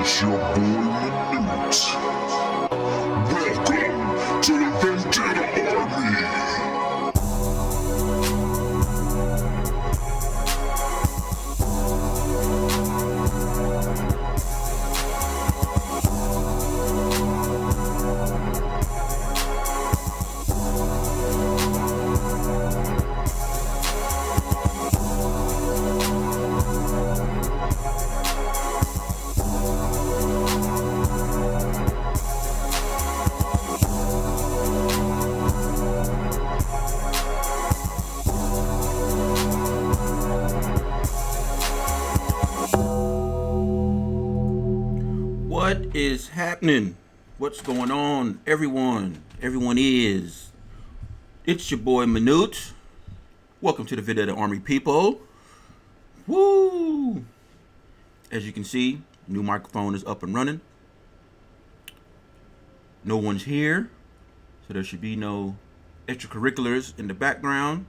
It's your boy Minute. Welcome to the Vendetta Army. What is happening? What's going on, everyone? Everyone is. It's your boy Minute. Welcome to the Vendetta Army, people. Woo! As you can see, new microphone is up and running. No one's here, so there should be no extracurriculars in the background.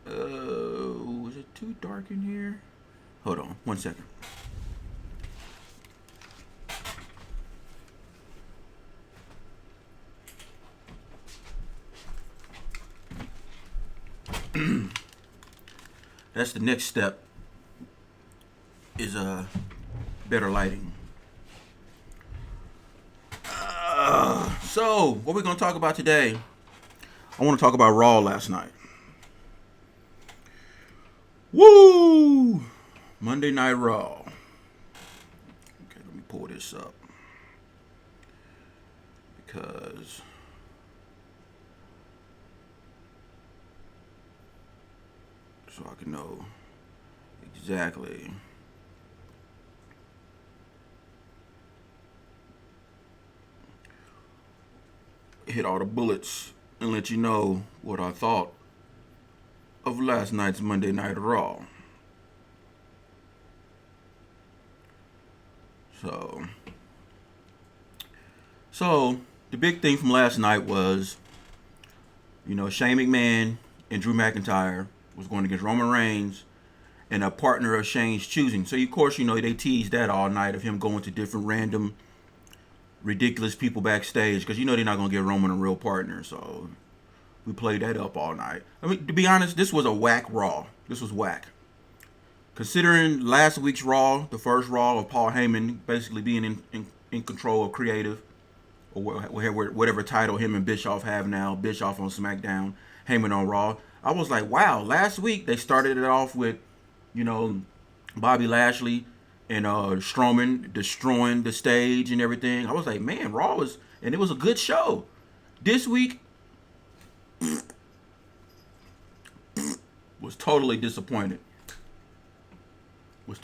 Is it too dark in here? Hold on, 1 second. That's the next step, is better lighting. So, what we're going to talk about today, I want to talk about Raw last night. Woo! Monday Night Raw. Okay, let me pull this up. Because so I can know exactly hit all the bullets and let you know what I thought of last night's Monday Night Raw. So the big thing from last night was, Shane McMahon and Drew McIntyre was going against Roman Reigns and a partner of Shane's choosing. So, of course, they teased that all night of him going to different random, ridiculous people backstage because, they're not going to give Roman a real partner. So, we played that up all night. I mean, to be honest, this was a whack Raw. This was whack. Considering last week's Raw, the first Raw of Paul Heyman basically being in control of creative, or whatever title him and Bischoff have now, Bischoff on SmackDown, Heyman on Raw, I was like, wow, last week they started it off with, Bobby Lashley and Strowman destroying the stage and everything. I was like, man, Raw and it was a good show. This week was totally disappointed. In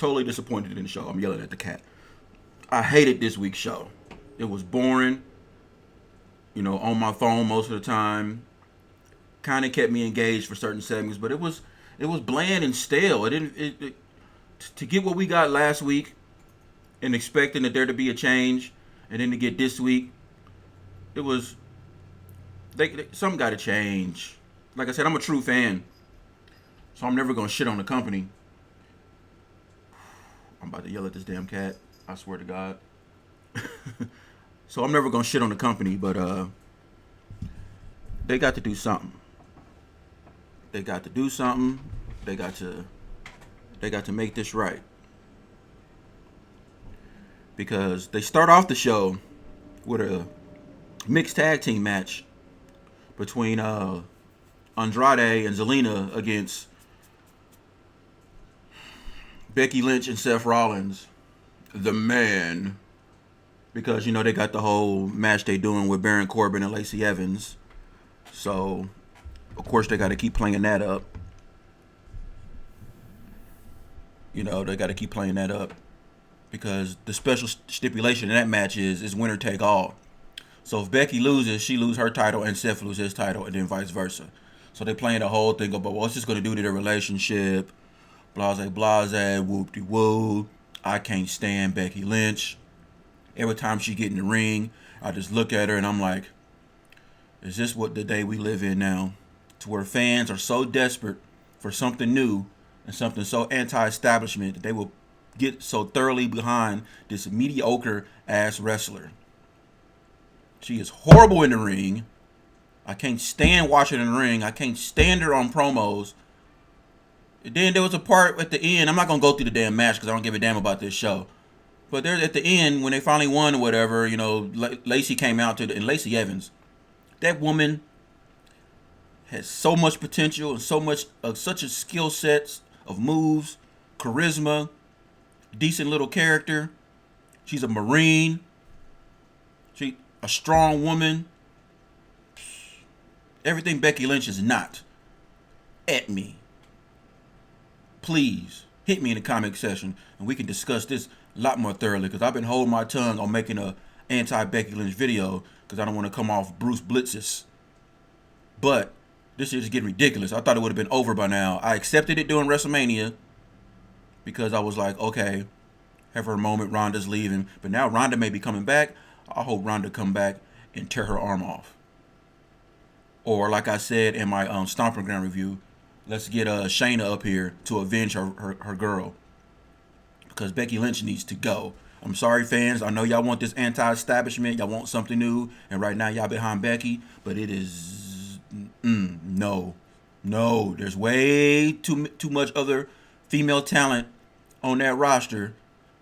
the show. I'm yelling at the cat. I hated this week's show. It was boring, on my phone most of the time. Kind of kept me engaged for certain segments, but it was bland and stale. To get what we got last week and expecting that there to be a change, and then to get this week, it was something got to change. Like I said, I'm a true fan, so I'm never gonna shit on the company. I'm about to yell at this damn cat. I swear to God. So I'm never gonna shit on the company, but they got to do something. They got to make this right. Because they start off the show with a mixed tag team match between Andrade and Zelina against Becky Lynch and Seth Rollins, the man. Because, they got the whole match they doing with Baron Corbin and Lacey Evans. So, of course, they got to keep playing that up. They got to keep playing that up. Because the special stipulation in that match is winner take all. So if Becky loses, she loses her title and Seth loses his title, and then vice versa. So they playing the whole thing about, what's this going to do to their relationship? Blase, whoop-de-woo. I can't stand Becky Lynch. Every time she get in the ring, I just look at her and I'm like, is this what the day we live in now? To where fans are so desperate for something new and something so anti-establishment that they will get so thoroughly behind this mediocre ass wrestler. She is horrible in the ring. I can't stand watching her in the ring. I can't stand her on promos. And then there was a part at the end. I'm not gonna go through the damn match because I don't give a damn about this show. But there at the end when they finally won or whatever, you know, Lacey came out and Lacey Evans. That woman has so much potential and so much such a skill set of moves, charisma, decent little character. She's a Marine. She a strong woman. Everything Becky Lynch is not. At me. Please hit me in the comment section and we can discuss this a lot more thoroughly because I've been holding my tongue on making a anti-Becky Lynch video because I don't want to come off Bruce Blitzes. But this is getting ridiculous. I thought it would have been over by now. I accepted it during WrestleMania because I was like, okay, have her moment, Ronda's leaving. But now Ronda may be coming back. I hope Ronda come back and tear her arm off. Or like I said in my Stomping Ground review, let's get Shayna up here to avenge her girl. Because Becky Lynch needs to go. I'm sorry, fans. I know y'all want this anti-establishment. Y'all want something new. And right now, y'all behind Becky. But it is... no. No. There's way too much other female talent on that roster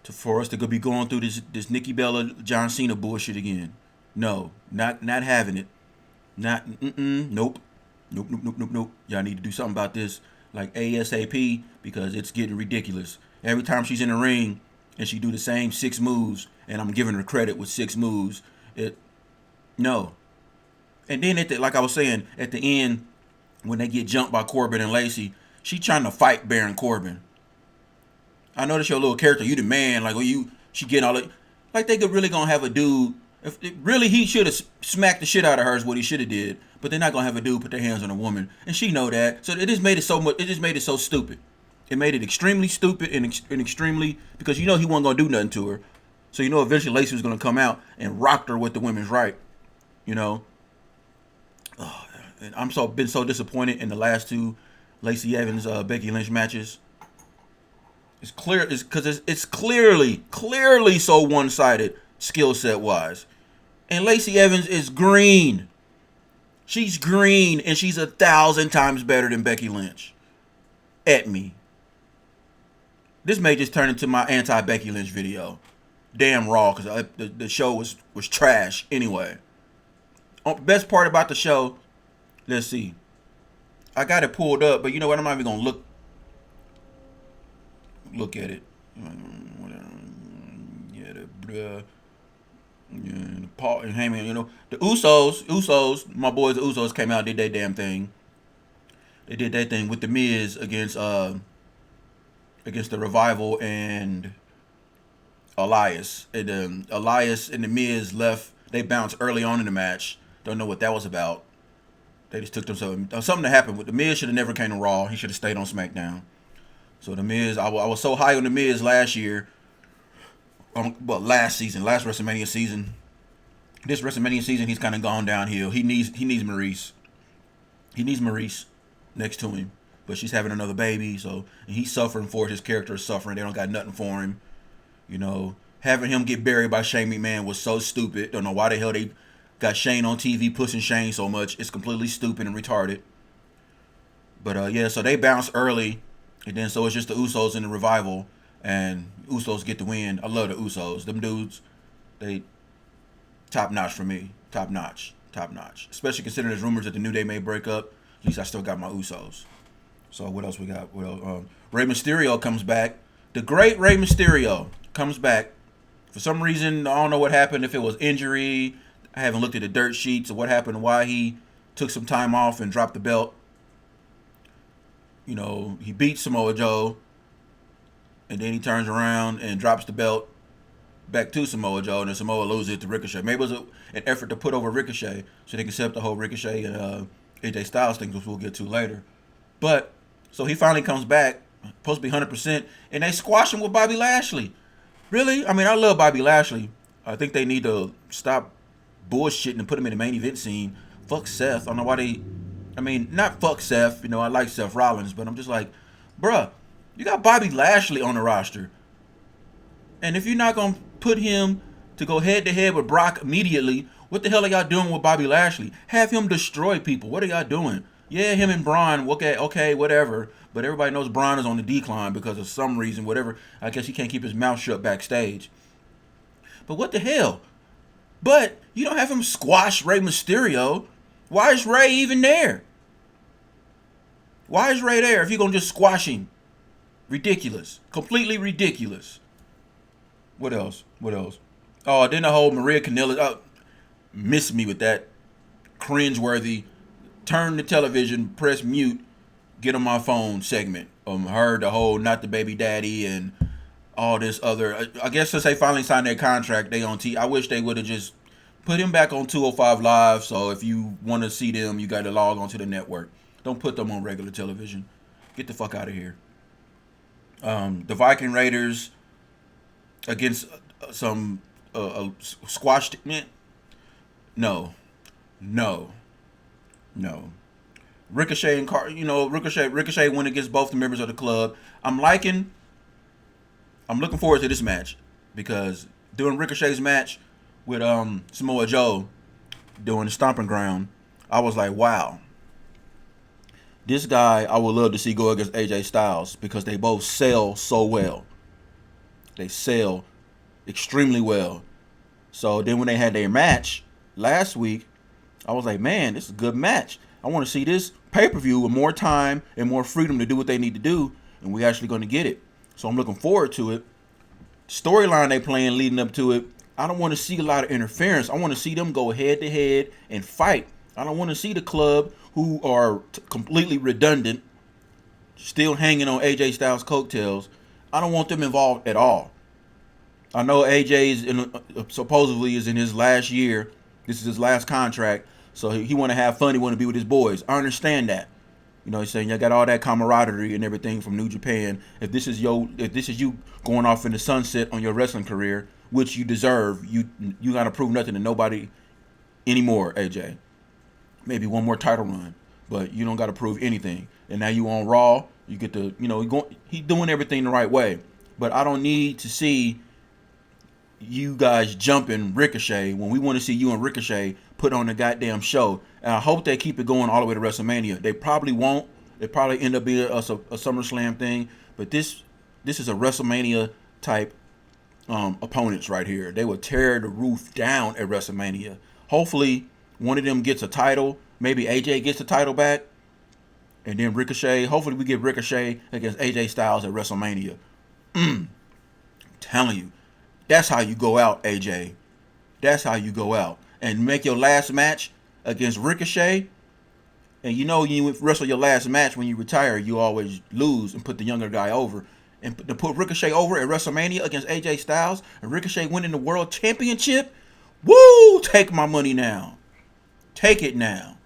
for us to be going through this Nikki Bella, John Cena bullshit again. No. Not having it. Nope. Nope. Y'all need to do something about this like ASAP because it's getting ridiculous. Every time she's in the ring and she do the same 6 moves and I'm giving her credit with 6 moves, no. And then like I was saying, at the end, when they get jumped by Corbin and Lacey, she trying to fight Baron Corbin. I know that's your little character. You the man. Like, she getting all it. Like, they could really gonna have a dude. Really, he should have smacked the shit out of her is what he should have did. But they're not gonna have a dude put their hands on a woman, and she know that. So it just made it so much. It just made it so stupid. It made it extremely stupid and extremely because he wasn't gonna do nothing to her. So eventually Lacey was gonna come out and rock her with the women's right. Oh, and I'm been so disappointed in the last 2 Lacey Evans Becky Lynch matches. It's clear. It's because it's clearly so one-sided skill set wise. And Lacey Evans is green. She's green, and she's 1,000 times better than Becky Lynch. At me. This may just turn into my anti-Becky Lynch video. Damn raw, because the show was trash anyway. Best part about the show, let's see. I got it pulled up, but you know what? I'm not even going to look at it. Paul and Heyman, the Usos, my boys, the Usos came out, did their damn thing. They did that thing with the Miz against the Revival and Elias. And Elias and the Miz left. They bounced early on in the match. Don't know what that was about. They just took something that happened with the Miz. Should have never came to Raw. He should have stayed on SmackDown. So the Miz, I was so high on the Miz last year. Last WrestleMania season. This WrestleMania season, he's kind of gone downhill. He needs Maurice. He needs Maurice next to him, but she's having another baby, so and he's suffering for it. His character is suffering. They don't got nothing for him. Having him get buried by Shane McMahon was so stupid. Don't know why the hell they got Shane on TV pushing Shane so much. It's completely stupid and retarded. But so they bounced early, and then so it's just the Usos and the Revival. And Usos get the win. I love the Usos. Them dudes, they top notch for me. Top notch. Especially considering there's rumors that the New Day may break up. At least I still got my Usos. So what else we got? Rey Mysterio comes back. The great Rey Mysterio comes back. For some reason, I don't know what happened. If it was injury, I haven't looked at the dirt sheets or what happened, why he took some time off and dropped the belt. He beat Samoa Joe. And then he turns around and drops the belt back to Samoa Joe, and then Samoa loses it to Ricochet. Maybe it was an effort to put over Ricochet so they can set up the whole Ricochet and AJ Styles thing, which we'll get to later. But, so he finally comes back, supposed to be 100%, and they squash him with Bobby Lashley. Really? I mean, I love Bobby Lashley. I think they need to stop bullshitting and put him in the main event scene. Fuck Seth. I don't know why not fuck Seth. I like Seth Rollins, but I'm just like, bruh, you got Bobby Lashley on the roster. And if you're not gonna put him to go head to head with Brock immediately, what the hell are y'all doing with Bobby Lashley? Have him destroy people. What are y'all doing? Yeah, him and Braun, okay, whatever. But everybody knows Braun is on the decline because of some reason, whatever. I guess he can't keep his mouth shut backstage. But what the hell? But you don't have him squash Rey Mysterio. Why is Rey even there? Why is Rey there if you're going to just squash him? Ridiculous. Completely ridiculous. What else? Oh, then the whole Maria Kanellis. Missed me with that cringeworthy turn the television, press mute, get on my phone segment. Her, the whole not the baby daddy and all this other. I guess since they finally signed their contract, they on I wish they would have just put him back on 205 Live. So if you want to see them, you got to log onto the network. Don't put them on regular television. Get the fuck out of here. The Viking Raiders against some squashed man. No. Ricochet and Ricochet went against both the members of the club. I'm looking forward to this match because during Ricochet's match with Samoa Joe doing the Stomping Ground, I was like, wow. This guy I would love to see go against AJ Styles because they both sell so well. They sell extremely well. So then when they had their match last week, I was like, man, this is a good match. I want to see this pay-per-view with more time and more freedom to do what they need to do, and we're actually going to get it. So I'm looking forward to it. Storyline they playing leading up to it, I don't want to see a lot of interference. I want to see them go head-to-head and fight. I don't want to see the club who are completely redundant, still hanging on AJ Styles' coattails. I don't want them involved at all. I know AJ supposedly is in his last year. This is his last contract, so he want to have fun. He want to be with his boys. I understand that. You know, he's saying you got all that camaraderie and everything from New Japan. If this is you going off in the sunset on your wrestling career, which you deserve, you got to prove nothing to nobody anymore, AJ. Maybe one more title run, but you don't got to prove anything. And now you on Raw, you get to, he's doing everything the right way. But I don't need to see you guys jumping Ricochet when we want to see you and Ricochet put on the goddamn show. And I hope they keep it going all the way to WrestleMania. They probably won't. They probably end up being a SummerSlam thing. But this is a WrestleMania type opponents right here. They will tear the roof down at WrestleMania. Hopefully one of them gets a title. Maybe AJ gets the title back. And then Ricochet. Hopefully we get Ricochet against AJ Styles at WrestleMania. I'm telling you. That's how you go out, AJ. That's how you go out. And make your last match against Ricochet. And you wrestle your last match when you retire, you always lose and put the younger guy over. And to put Ricochet over at WrestleMania against AJ Styles and Ricochet winning the World Championship, woo! Take my money now. Take it now.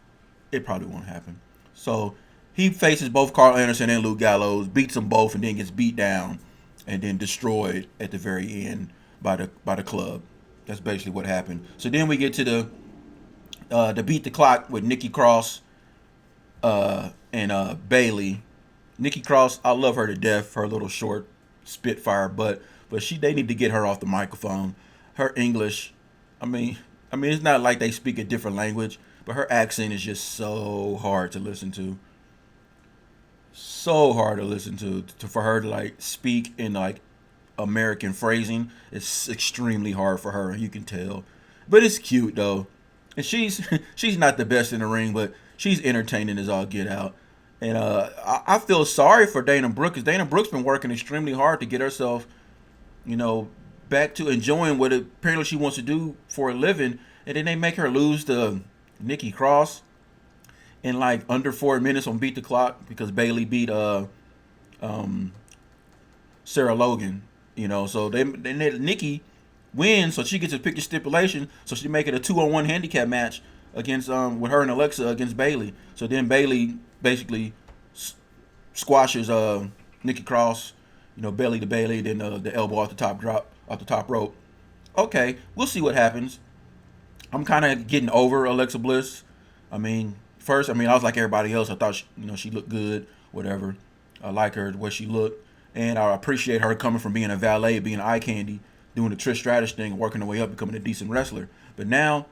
It probably won't happen. So he faces both Carl Anderson and Luke Gallows, beats them both, and then gets beat down and then destroyed at the very end by the club. That's basically what happened. So then we get to the beat the clock with Nikki Cross and Bayley. Nikki Cross, I love her to death. Her little short spitfire, but they need to get her off the microphone. Her English, I mean it's not like they speak a different language, but her accent is just so hard to listen to. So hard to listen to for her to like speak in like American phrasing. It's extremely hard for her, you can tell. But it's cute though. And she's not the best in the ring, but she's entertaining as all get out. And I feel sorry for Dana Brooke, because Dana Brooke's been working extremely hard to get herself, back to enjoying what apparently she wants to do for a living. And then they make her lose to Nikki Cross in like under 4 minutes on Beat the Clock because Bayley beat Sarah Logan. So they Nikki wins, so she gets to pick the stipulation, so she make it a 2-on-1 handicap match against with her and Alexa against Bayley. So then Bayley basically squashes Nikki Cross, belly to Bayley, then the elbow off the top rope. Okay, we'll see what happens. I'm kind of getting over Alexa Bliss. First, I was like everybody else. I thought she looked good, whatever. I like her the way she looked. And I appreciate her coming from being a valet, being eye candy, doing the Trish Stratus thing, working her way up, becoming a decent wrestler. But now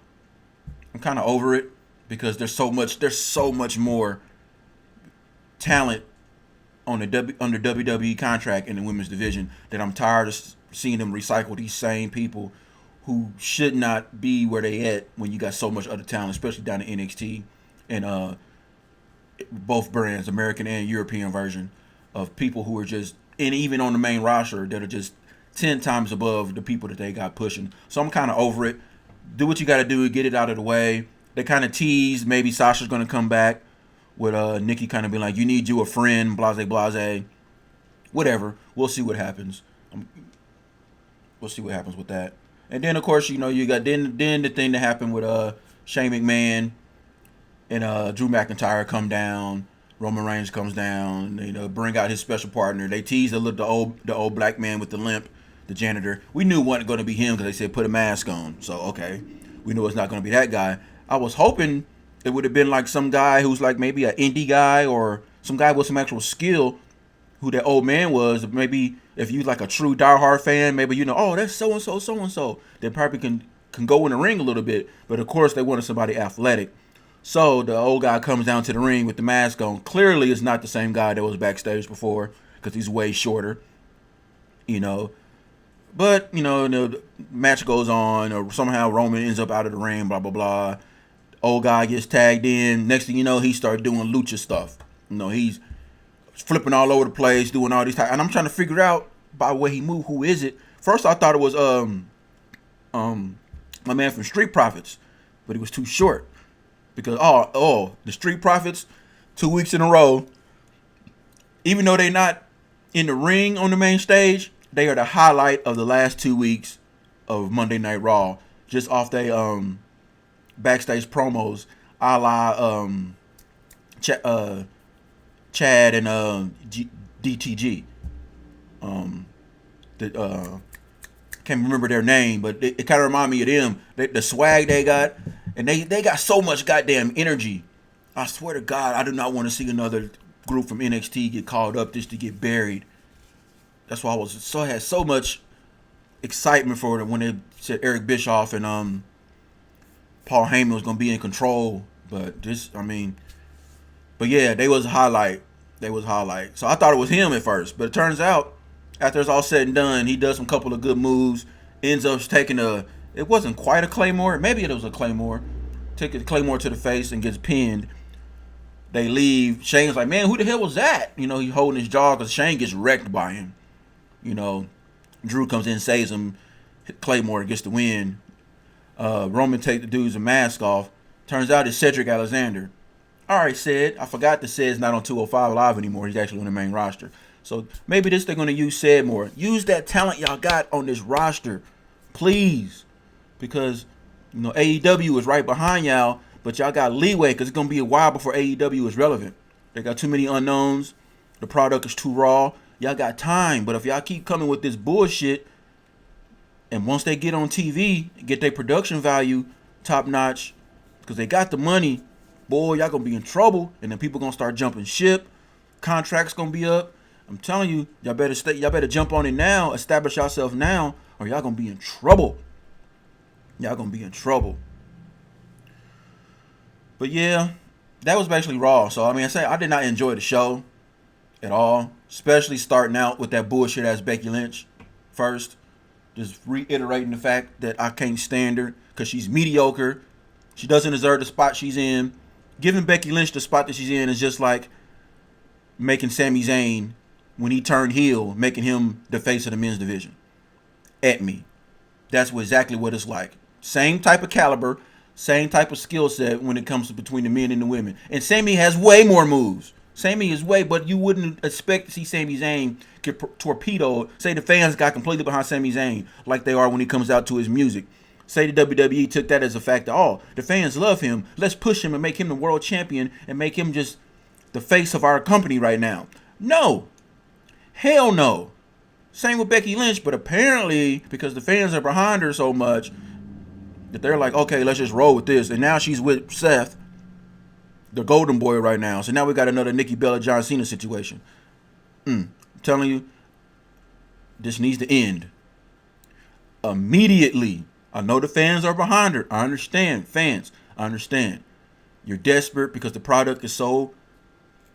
I'm kind of over it because there's so much more talent on the under WWE contract in the women's division that I'm tired of seeing them recycle these same people who should not be where they at when you got so much other talent, especially down in NXT and both brands, American and European version, of people who are just, and even on the main roster, that are just 10 times above the people that they got pushing. So I'm kind of over it. Do what you got to do, get it out of the way. They kind of teased maybe Sasha's going to come back with Nikki kind of being like, you need you a friend, blase, blase. Whatever. We'll see what happens. We'll see what happens with that. And then, of course, you got then the thing that happened with Shane McMahon and Drew McIntyre come down. Roman Reigns comes down. Bring out his special partner. They tease the old black man with the limp, the janitor. We knew it wasn't going to be him because they said put a mask on. So, okay. We knew it's not going to be that guy. I was hoping it would have been like some guy who's like maybe an indie guy or some guy with some actual skill, who that old man was. Maybe if you like a true diehard fan, maybe oh, that's so-and-so. They probably can go in the ring a little bit. But, of course, they wanted somebody athletic. So the old guy comes down to the ring with the mask on. Clearly, it's not the same guy that was backstage before because he's way shorter, But, the match goes on, or somehow Roman ends up out of the ring, blah, blah, blah. Old guy gets tagged in. Next thing you know, he starts doing lucha stuff. He's flipping all over the place, doing all these. And I'm trying to figure out by the way he moved, who is it? First, I thought it was my man from Street Profits, but he was too short. Because, the Street Profits, 2 weeks in a row, even though they're not in the ring on the main stage, they are the highlight of the last 2 weeks of Monday Night Raw. Just off they backstage promos, a la Chad and DTG. Can't remember their name, but it kind of remind me of them. The swag they got. And they got so much goddamn energy. I swear to God, I do not want to see another group from NXT get called up just to get buried. That's why I had so much excitement for it when they said Eric Bischoff and Paul Heyman was going to be in control. But yeah, they was a highlight. So I thought it was him at first. But it turns out, after it's all said and done, he does some couple of good moves, ends up taking it wasn't quite a Claymore. Maybe it was a Claymore. Take a Claymore to the face and gets pinned. They leave. Shane's like, man, who the hell was that? He's holding his jaw because Shane gets wrecked by him. Drew comes in, saves him. Claymore gets the win. Roman takes the dude's mask off. Turns out it's Cedric Alexander. All right, Ced. I forgot that Ced's not on 205 Live anymore. He's actually on the main roster. So maybe they're going to use Ced more. Use that talent y'all got on this roster. Please. Because, AEW is right behind y'all, but y'all got leeway because it's going to be a while before AEW is relevant. They got too many unknowns. The product is too raw. Y'all got time, but if y'all keep coming with this bullshit, and once they get on TV, get their production value top notch, because they got the money, boy, y'all going to be in trouble, and then people going to start jumping ship. Contracts going to be up. I'm telling you, y'all better jump on it now, establish yourself now, or y'all going to be in trouble. But yeah, that was basically Raw. So I did not enjoy the show at all, especially starting out with that bullshit ass Becky Lynch first. Just reiterating the fact that I can't stand her because she's mediocre. She doesn't deserve the spot she's in. Giving Becky Lynch the spot that she's in is just like making Sami Zayn, when he turned heel, making him the face of the men's division. At me. That's exactly what it's like. Same type of caliber, same type of skill set when it comes to between the men and the women. And Sami has way more moves. But you wouldn't expect to see Sami Zayn get torpedoed. Say the fans got completely behind Sami Zayn like they are when he comes out to his music. Say the WWE took that as a fact that, the fans love him. Let's push him and make him the world champion and make him just the face of our company right now. No. Hell no. Same with Becky Lynch, but apparently because the fans are behind her so much that they're like, okay, let's just roll with this. And now she's with Seth, the golden boy right now. So now we got another Nikki Bella John Cena situation. I'm telling you, This needs to end immediately. I know the fans are behind her. I understand, fans. I understand. You're desperate because the product is so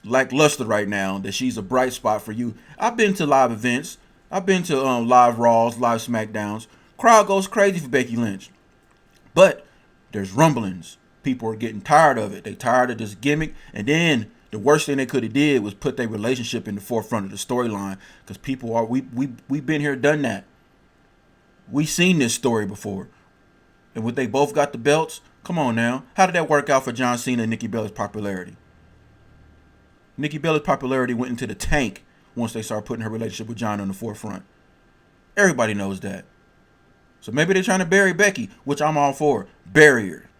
lackluster right now that she's a bright spot for you. I've been to live events. I've been to live Raws, live SmackDowns. Crowd goes crazy for Becky Lynch. But there's rumblings. People are getting tired of it. They tired of this gimmick. And then the worst thing they could have did was put their relationship in the forefront of the storyline. Because people are, we've been here, done that. We seen this story before. And when they both got the belts, come on now. How did that work out for John Cena and Nikki Bella's popularity? Nikki Bella's popularity went into the tank once they started putting her relationship with John on the forefront. Everybody knows that. So maybe they're trying to bury Becky, which I'm all for. Bury her.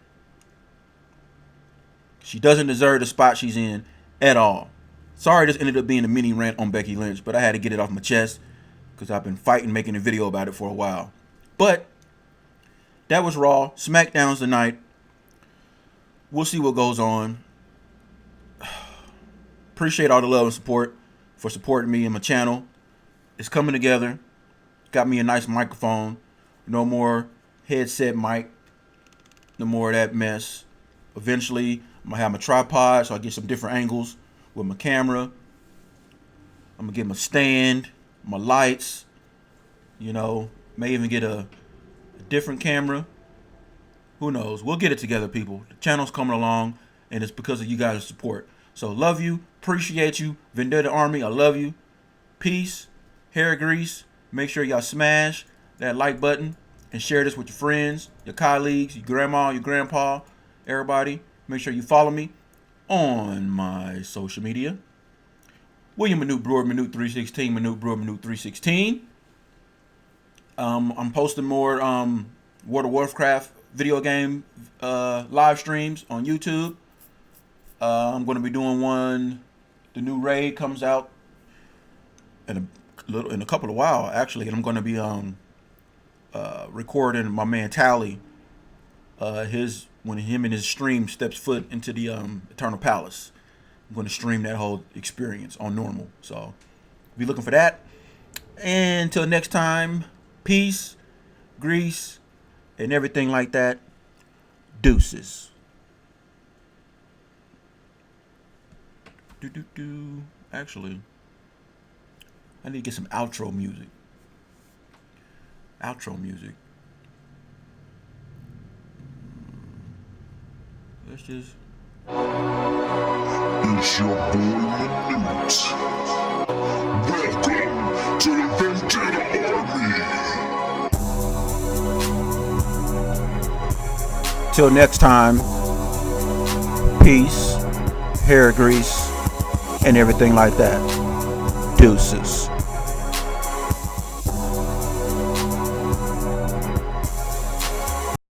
She doesn't deserve the spot she's in at all. Sorry this ended up being a mini rant on Becky Lynch, but I had to get it off my chest because I've been fighting making a video about it for a while. But that was Raw. SmackDown's tonight. We'll see what goes on. Appreciate all the love and support for supporting me and my channel. It's coming together. Got me a nice microphone. No more headset mic. No more of that mess. Eventually, I'm going to have my tripod so I get some different angles with my camera. I'm going to get my stand, my lights. You know, may even get a different camera. Who knows? We'll get it together, people. The channel's coming along, and it's because of you guys' support. So love you, appreciate you, Vendetta Army, I love you. Peace, hair grease. Make sure y'all smash that like button and share this with your friends, your colleagues, your grandma, your grandpa, everybody. Make sure you follow me on my social media. William Minute Brewer, Minute 316, Minute Brewer, Minute 316. I'm posting more World of Warcraft video game live streams on YouTube. I'm going to be doing one. The new raid comes out in a couple of while, actually, and I'm going to be recording my man Tally. When him and his stream steps foot into the Eternal Palace. I'm going to stream that whole experience on normal. So be looking for that. And until next time, peace, grease, and everything like that. Deuces. Actually, I need to get some outro music. Let's just. It's your boy Minute. Welcome to the Vendetta Army. Till next time, peace, hair grease, and everything like that. Deuces.